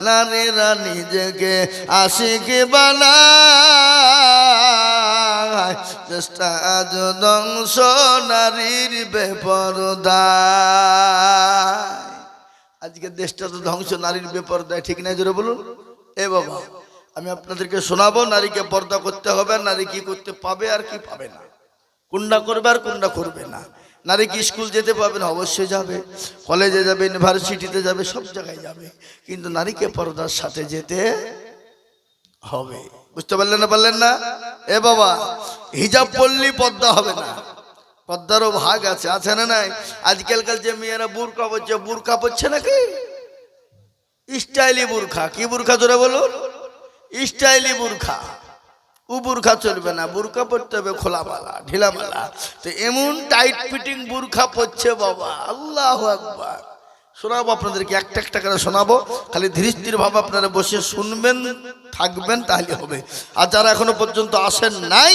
নারীরা নিজেকে আশিক বানায়, চেষ্টা আজ ধ্বংস নারীর বেপরদায়। আজকে দেশটা তো ধ্বংস নারীর বেপরদায়, ঠিক নাই? জোরে বলুন। এ বাবা, আমি আপনাদেরকে শোনাবো নারীকে পর্দা করতে হবে, নারী কি করতে পাবে আর কি পাবে না, কোনটা করবে আর কোনটা করবে না। নারী কি স্কুল যেতে পারবে না? অবশ্যই যাবে, কলেজে যাবে, ইউনিভার্সিটিতে যাবে, সব জায়গায় যাবে, কিন্তু নারীকে পর্দার সাথে যেতে হবে। বুঝতে পারলেন না? পারলেন না? এ বাবা, হিজাব পরলেই পর্দা হবে না, পর্দারও ভাগ আছে, আছে না নাই? আজকালকার যে মেয়েরা বুরকা পরছে, বুরকা পরছে নাকি স্টাইলি বুরখা। কি বুরখা জোরে বলুন? স্টাইলি বুরখা। ও বুরখা চলবে না, বুরখা পড়তে হবে খোলামালা, ঢিলামালা। তো এমন টাইট ফিটিং বুরখা পড়ছে বাবা, আল্লাহু আকবার। শোনাবো আপনাদেরকে, একটা একটা করে শোনাবো, খালি ধীরে স্থির ভাবে আপনারা বসে শুনবেন, থাকবেন, তাহলে হবে। আর যারা এখনো পর্যন্ত আসেন নাই,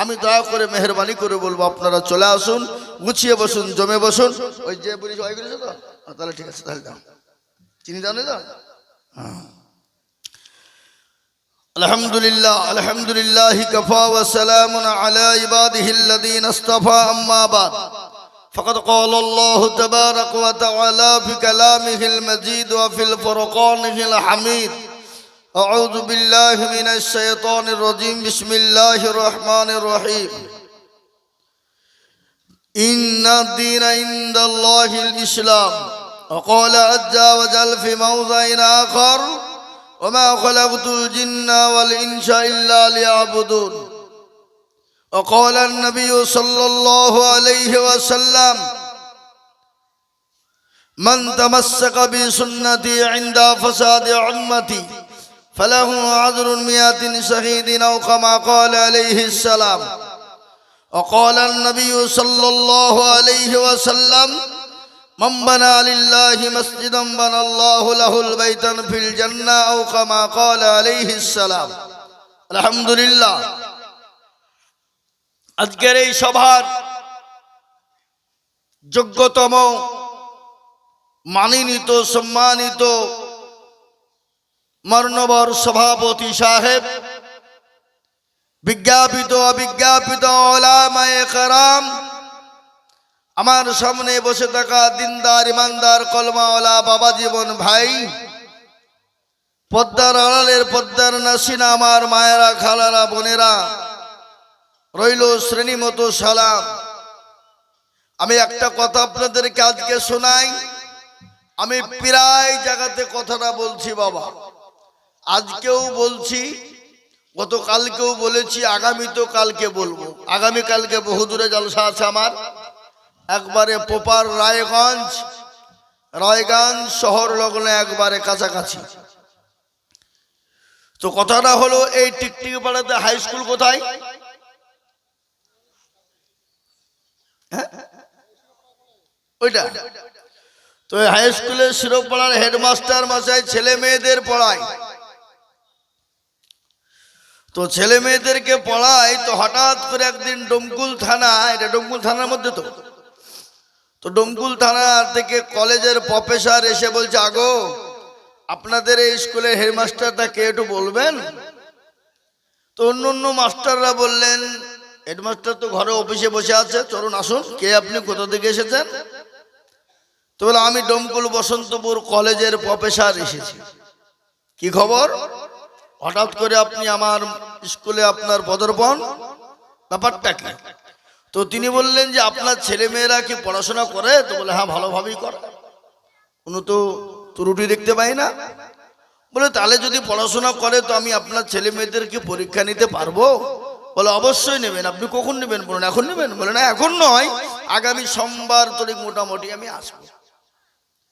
আমি দয়া করে মেহরবানি করে বলবো আপনারা চলে আসুন, গুছিয়ে বসুন, জমে বসুন। ওই যে বলিস ওই বলেছো তো, তাহলে ঠিক আছে, তাহলে দাও, চিনি দাও না? দাও। হ্যাঁ। আলহামদুলিল্লাহ, আলহামদুলিল্লাহি কাফা ওয়া সালামুন আলা ইবাদিহিল্লাযীনা ইসতাফা, আম্মা বাদ। فقد قال الله تبارك وتعالى في كلامه المجيد وفي الفرقانه الحميد: أعوذ بالله من الشيطان الرجيم، بسم الله الرحمن الرحيم. إن الدين عند الله الإسلام. وقال عز وجل في موضع آخر: وما خلقت الجن والإنس إلا ليعبدون. وقال النبي صلى الله عليه وسلم: من تمسك بسنتي عند فساد أمتي فله عذر 100 شهيد، أو كما قال عليه السلام. وقال النبي صلى الله عليه وسلم: من بنى لله مسجدا بنى الله له البيتا في الجنة، أو كما قال عليه السلام. الحمد لله। আজকের এই সভার যোগ্যতম, মানিনীত, সম্মানিত মাননীয় সভাপতি সাহেব, বিজ্ঞাপিত অবিজ্ঞাপিত উলামায়ে কেরাম, আমার সামনে বসে থাকা দিনদার, ইমানদার, কলমাওয়ালা বাবা জীবন ভাই, পদ্মার আড়ালের পদ্মার নাসিনা আমার মায়েরা, খালারা, বোনেরা, রইল শ্রেণী মতো সালাম। আমি একটা কথা আপনাদেরকে আজকে শোনাই। আমি প্রায় জায়গাতে কথাটা বলছি বাবা, আজকেও বলছি, গতকালকেও বলেছি, আগামী তো কালকে বলবো। আগামীকালকে বহুদূরে জলসা আছে আমার, একবারে পোপার রায়গঞ্জ শহর লগ্নে, একবারে কাছাকাছি। তো কথাটা হলো, এই টিকটিকি পাড়াতে হাই স্কুল কোথায়? ওইটা তো হাই স্কুলের শিরোপাড়ার হেডমাস্টার মশাই ছেলে মেয়েদের পড়ায়। তো ছেলে মেয়েদেরকে পড়ায়, তো হঠাৎ করে একদিন ডোমকুল থানা, এটা ডোমকুল থানার মধ্যে, তো ডোমকুল থানা থেকে কলেজের প্রফেসর এসে বলছে: আগো, আপনাদের এই স্কুলের হেডমাস্টারটা কে, একটু বলবেন? তো অন্য অন্য মাস্টাররা বললেন: হেডমাস্টার তো ঘরে অফিসে বসে আছে, চলুন আসুন। কে আপনি, কোথা থেকে এসেছেন? তো বলে, আমি ডোমকুল বসন্তপুর কলেজের প্রফেসর এসেছি। কি খবর? হঠাৎ করে আপনি আমার স্কুলে আপনার পদার্পণ, ব্যাপারটা কি? তো তিনি বললেন যে, আপনার ছেলে মেয়েরা কি পড়াশোনা করে? তো বলে, হ্যাঁ, ভালোভাবেই করে, কোনো তো ত্রুটি দেখতে পাই না। বলে, তাহলে যদি পড়াশোনা করে তো আমি আপনার ছেলে মেয়েদেরকে পরীক্ষা নিতে পারবো? বলে, অবশ্যই নেবেন। আপনি কখন নেবেন বলুন? এখন নেবেন? বলে, না, এখন নয়, আগামী সোমবার তারিখ মোটামুটি আমি আসবো।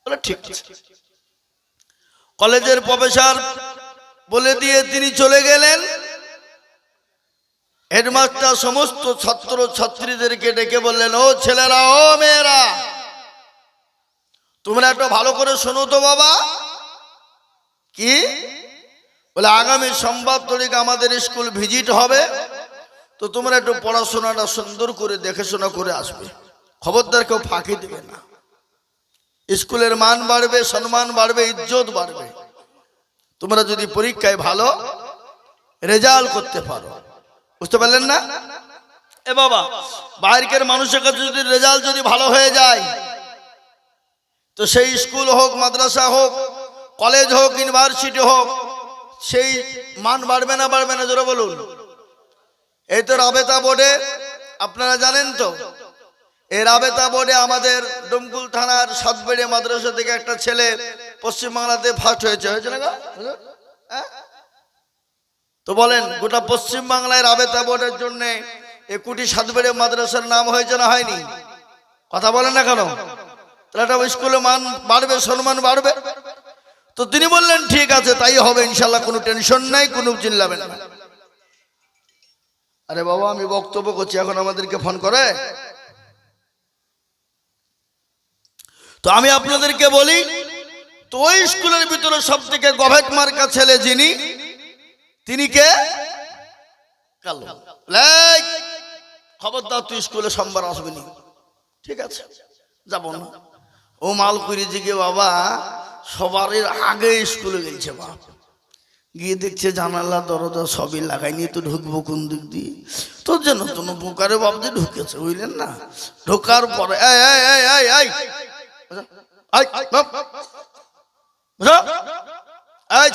বলে, ঠিক আছে। কলেজের প্রফেসর বলে দিয়ে তিনি চলে গেলেন। হেডমাস্টার সমস্ত ছাত্র ছাত্রীদেরকে ডেকে বললেন: ও ছেলেরা, ও মেয়েরা, তোমরা একটু ভালো করে শোনো তো বাবা। কি? বলে, আগামী সোমবার তারিখ আমাদের স্কুল ভিজিট হবে, তো তোমরা একটু পড়াশোনাটা সুন্দর করে দেখে শোনা করে আসবে, খবরদার কেউ ফাঁকি দেবে না। স্কুলের মান বাড়বে, সম্মান বাড়বে, ইজ্জত বাড়বে। তোমরা যদি পরীক্ষায় ভালো রেজাল্ট করতে পারো। বুঝতে পারলেন না? এ বাবা, বাইরের মানুষের কাছে যদি রেজাল্ট যদি ভালো হয়ে যায়, তো সেই স্কুল হোক, মাদ্রাসা হোক, কলেজ হোক, ইউনিভার্সিটি হোক, সেই মান বাড়বে না বাড়বে না? জোরে বলুন। এই তো রাবেতা বোর্ডে, আপনারা জানেন তো, এই রাবেতা বোর্ডে আমাদের ডোমকুল থানার সাতবেড়িয়া মাদ্রাসা থেকে একটা ছেলে পশ্চিমবাংলাতে ফার্স্ট হয়েছে না গো? তো বলেন, গোটা পশ্চিম বাংলায় রাবেতা বোর্ডের জন্য একুটি সাতবেড়িয়া মাদ্রাসার নাম হয়েছে না হয়নি? কথা বলেন না কেন? তাহলে স্কুলে মান বাড়বে, সম্মান বাড়বে। তো তিনি বললেন ঠিক আছে, তাই হবে ইনশাল্লাহ, কোনো টেনশন নাই, কোনো চিল্লাবেন না। আরে বাবা, আমি বক্তব্য করছি, এখন আমাদেরকে ফোন করে। তো আমি আপনাদেরকে বলি, তো ওই স্কুলের ভিতরে সব থেকে গভেট মার্কা ছেলে যিনি, তিনি কে? কালো। খবরদার তুই স্কুলে সোমবার আসবি নি। ঠিক আছে, যাব না। ও মাল করে জিগে বাবা সবার আগে স্কুলে গেছে, বাপ গিয়ে দেখছে জানালা দরজা সবই লাগাইনি, তো ঢুকবো কোন দিক দিয়ে? তোর জন্য নতুন পোকারে বাপ দিয়ে ঢুকেছে, বুঝলেন না? ঢোকার পরে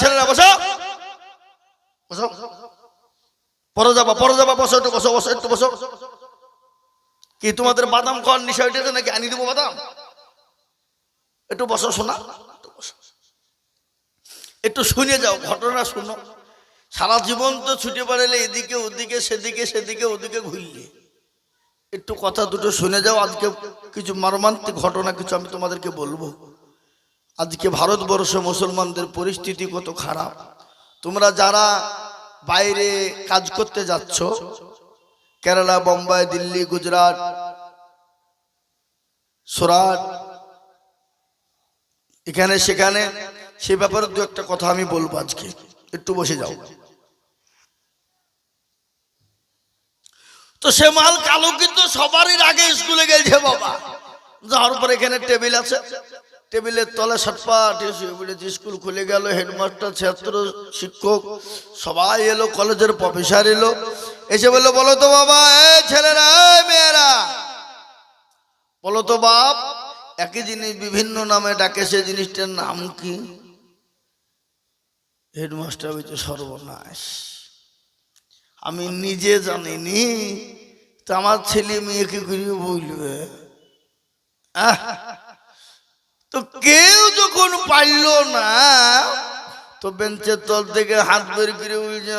ছেলেরা বসো, বসো, পরে যাবা, পরে যাবা, বসো, একটু বসো, বসো, একটু বসো। কি তোমাদের বাদাম খাওয়ার নিশা হইতেছে নাকি? আনি দেবো বাদাম? একটু বসো শোনা, একটু শুনে যাও, ঘটনা শুনো। সারা জীবন তো ছুটে বেড়ালে এদিকে ওদিকে, সেদিকে সেদিকে ওদিকে ঘুরলে, একটু কথা দুটো শুনে যাও। আজকে কিছু মর্মান্তিক ঘটনা কিছু আমি তোমাদেরকে বলবো। আজকে ভারতবর্ষ মুসলমানদের পরিস্থিতি কত খারাপ। তোমরা যারা বাইরে কাজ করতে যাচ্ছ, কেরালা, বোম্বাই, দিল্লি, গুজরাট, সুরাট, এখানে সেখানে, সে ব্যাপারে দু একটা কথা আমি বলবো আজকে। একটু বসে যাও। তো সে মাল কালো কিন্তু সবারই আগে স্কুলে গেছে বাবা। যাওয়ার পর এখানে টেবিল আছে, টেবিলের তলে সাতপাট স্কুল খুলে গেল। হেডমাস্টার, ছাত্র, শিক্ষক সবাই এলো, কলেজের প্রফেসর এলো, এসে বললো বলো তো বাবা, ছেলেরা, মেয়েরা, বলো তো বাপ, একই জিনিস বিভিন্ন নামে ডাকে, সে জিনিসটার নাম কি? হেডমাস্টার বলছে সর্বনাশ, আমি নিজে জানিনি, তো আমার ছেলে মেয়েকে ঘুরিয়ে বলবে। তো কেউ যখন পারল না, তো বেঞ্চের তল থেকে হাত বের করে বলছে